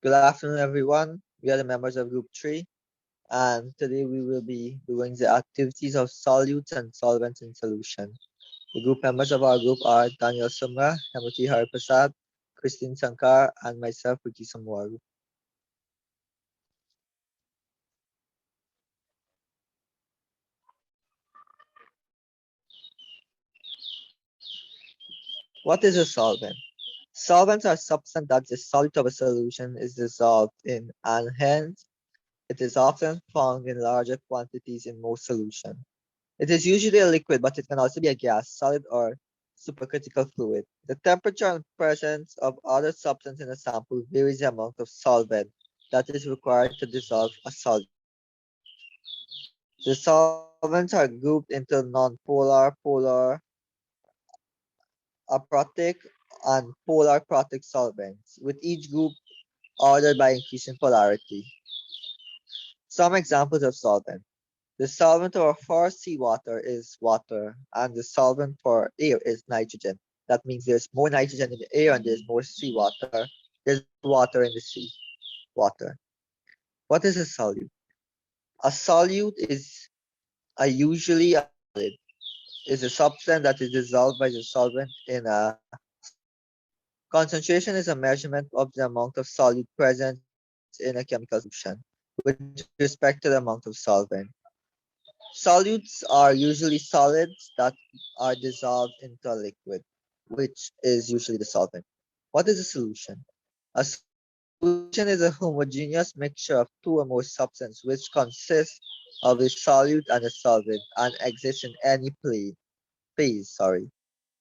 Good afternoon, everyone. We are the members of Group 3, and today we will be doing the activities of solutes and solvents in solution. The group members of our group are Daniel Sumra, Hemati Hariprasad, Christine Sankar, and myself, Ricky Samwaru. What is a solvent? Solvents are substances that the solute of a solution is dissolved in, and hence it is often found in larger quantities in most solutions. It is usually a liquid, but it can also be a gas, solid, or supercritical fluid. The temperature and presence of other substance in a sample varies the amount of solvent that is required to dissolve a solute. The solvents are grouped into nonpolar, polar, aprotic, and polar protic solvents, with each group ordered by increasing polarity. Some examples of solvent. The solvent for seawater is water, and the solvent for air is nitrogen. That means there's more nitrogen in the air and there's more seawater. There's water in the sea water. What is a solute? A solute is usually a solid, is a substance that is dissolved by the solvent in a solute. Concentration is a measurement of the amount of solute present in a chemical solution with respect to the amount of solvent. Solutes are usually solids that are dissolved into a liquid, which is usually the solvent. What is a solution? A solution is a homogeneous mixture of two or more substances which consist of a solute and a solvent and exists in any phase.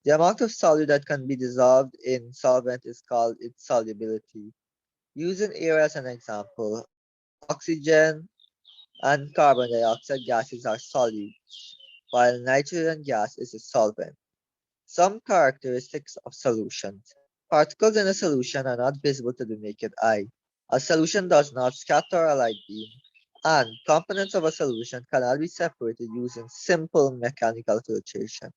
The amount of solute that can be dissolved in solvent is called its solubility. Using air as an example, oxygen and carbon dioxide gases are solutes, while nitrogen gas is a solvent. Some characteristics of solutions. Particles in a solution are not visible to the naked eye. A solution does not scatter a light beam, and components of a solution cannot be separated using simple mechanical filtration.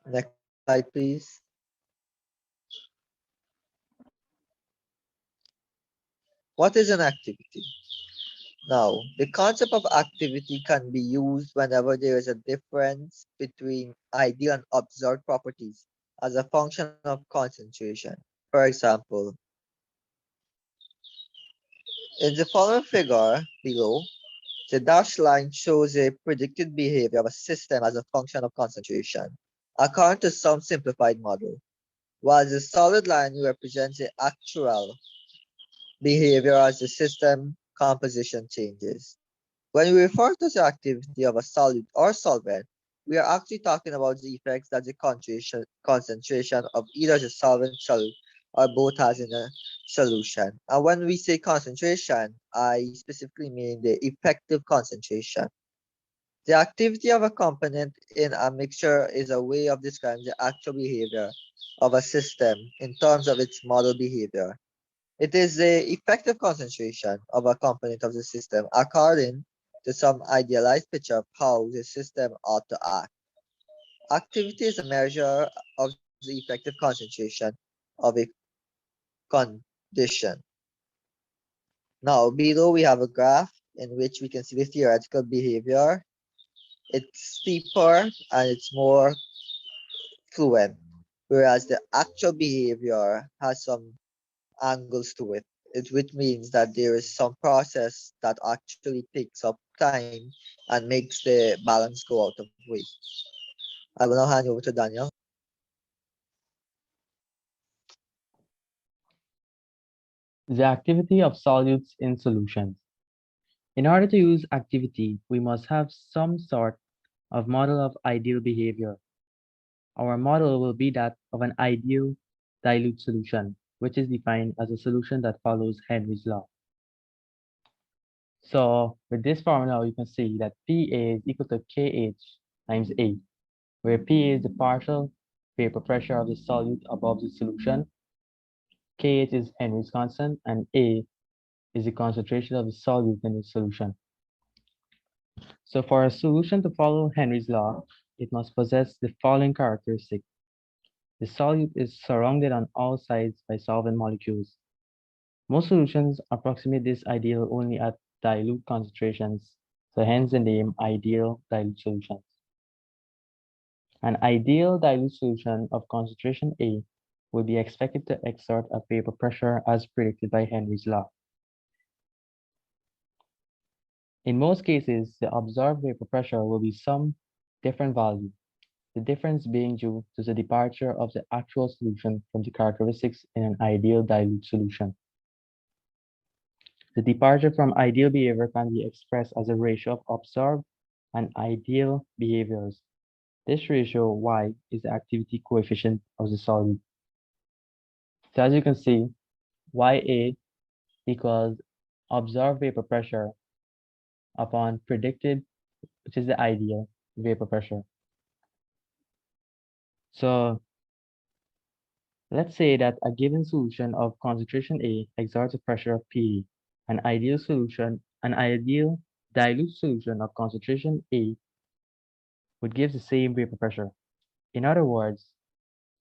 Next slide, please. What is an activity? Now, the concept of activity can be used whenever there is a difference between ideal and observed properties as a function of concentration. For example, in the following figure below, the dashed line shows a predicted behavior of a system as a function of concentration, according to some simplified model, while the solid line represents the actual behavior as the system composition changes. When we refer to the activity of a solid or solvent, we are actually talking about the effects that the concentration of either the solvent, solute, or both has in a solution. And when we say concentration, I specifically mean the effective concentration. The activity of a component in a mixture is a way of describing the actual behavior of a system in terms of its model behavior. It is the effective concentration of a component of the system according to some idealized picture of how the system ought to act. Activity is a measure of the effective concentration of a condition. Now, below we have a graph in which we can see the theoretical behavior. It's steeper and it's more fluent, whereas the actual behavior has some angles to it. Which means that there is some process that actually takes up time and makes the balance go out of way. I will now hand you over to Daniel. The activity of solutes in solutions. In order to use activity, we must have some sort of model of ideal behavior. Our model will be that of an ideal dilute solution, which is defined as a solution that follows Henry's law. So with this formula, you can see that PA is equal to KH times A, where P is the partial vapor pressure of the solute above the solution, KH is Henry's constant, and A is the concentration of the solute in the solution. So for a solution to follow Henry's law, it must possess the following characteristic. The solute is surrounded on all sides by solvent molecules. Most solutions approximate this ideal only at dilute concentrations, so hence the name ideal dilute solutions. An ideal dilute solution of concentration A would be expected to exert a vapor pressure as predicted by Henry's law. In most cases, the observed vapor pressure will be some different value, the difference being due to the departure of the actual solution from the characteristics in an ideal dilute solution. The departure from ideal behavior can be expressed as a ratio of observed and ideal behaviors. This ratio, Y, is the activity coefficient of the solute. So as you can see, YA equals observed vapor pressure upon predicted, which is the ideal vapor pressure. So let's say that a given solution of concentration A exerts a pressure of P. An ideal dilute solution of concentration A would give the same vapor pressure. In other words,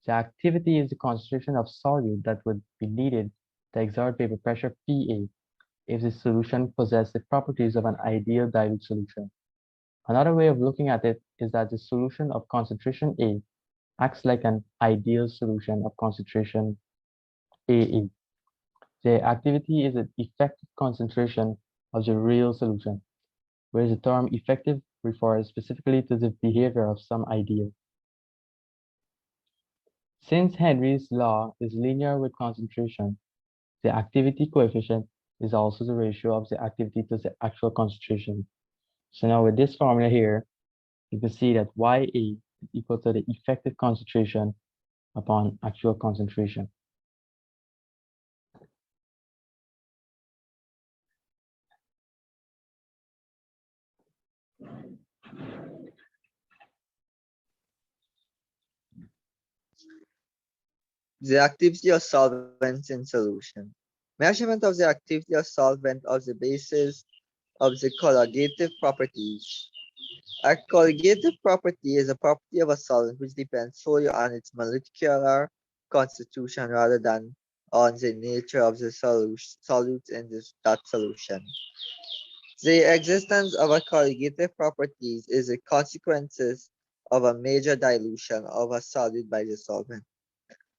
the activity is the concentration of solute that would be needed to exert vapor pressure Pa if the solution possessed the properties of an ideal dilute solution. Another way of looking at it is that the solution of concentration A acts like an ideal solution of concentration AA. The activity is the effective concentration of the real solution, whereas the term effective refers specifically to the behavior of some ideal. Since Henry's law is linear with concentration, the activity coefficient is also the ratio of the activity to the actual concentration. So now with this formula here, you can see that YA is equal to the effective concentration upon actual concentration. The activity of solvents in solution. Measurement of the activity of solvent of the basis of the colligative properties. A colligative property is a property of a solvent which depends solely on its molecular constitution rather than on the nature of the solutes in that solution. The existence of a colligative properties is a consequence of a major dilution of a solid by the solvent.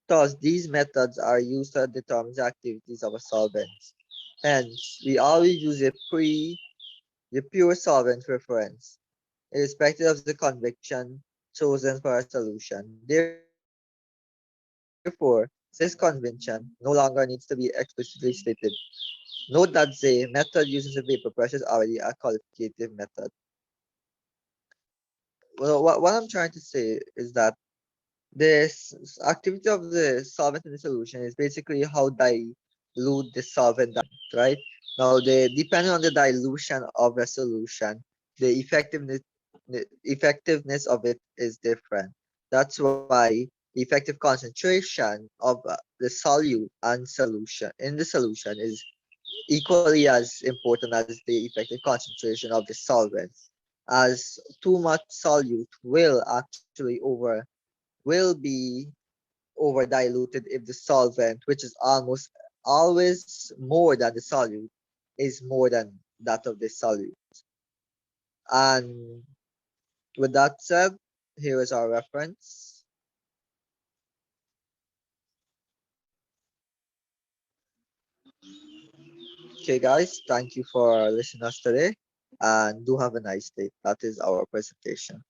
Thus, these methods are used to determine the activities of a solvent. Hence, we always use the pure solvent reference, irrespective of the conviction chosen for a solution. Therefore, this convention no longer needs to be explicitly stated. Note that the method using the vapor pressure is already a qualificative method. Well, what I'm trying to say is that this activity of the solvent in the solution is basically how dilute the solvent down, right? Now, depending on the dilution of a solution, the effectiveness of it is different. That's why the effective concentration of the solute and solution in the solution is equally as important as the effective concentration of the solvents, as too much solute will be over diluted if the solvent, which is almost always more than the solute, is more than that of the solute. And with that said, here is our reference. Okay, guys, thank you for listening us today, and do have a nice day. That is our presentation.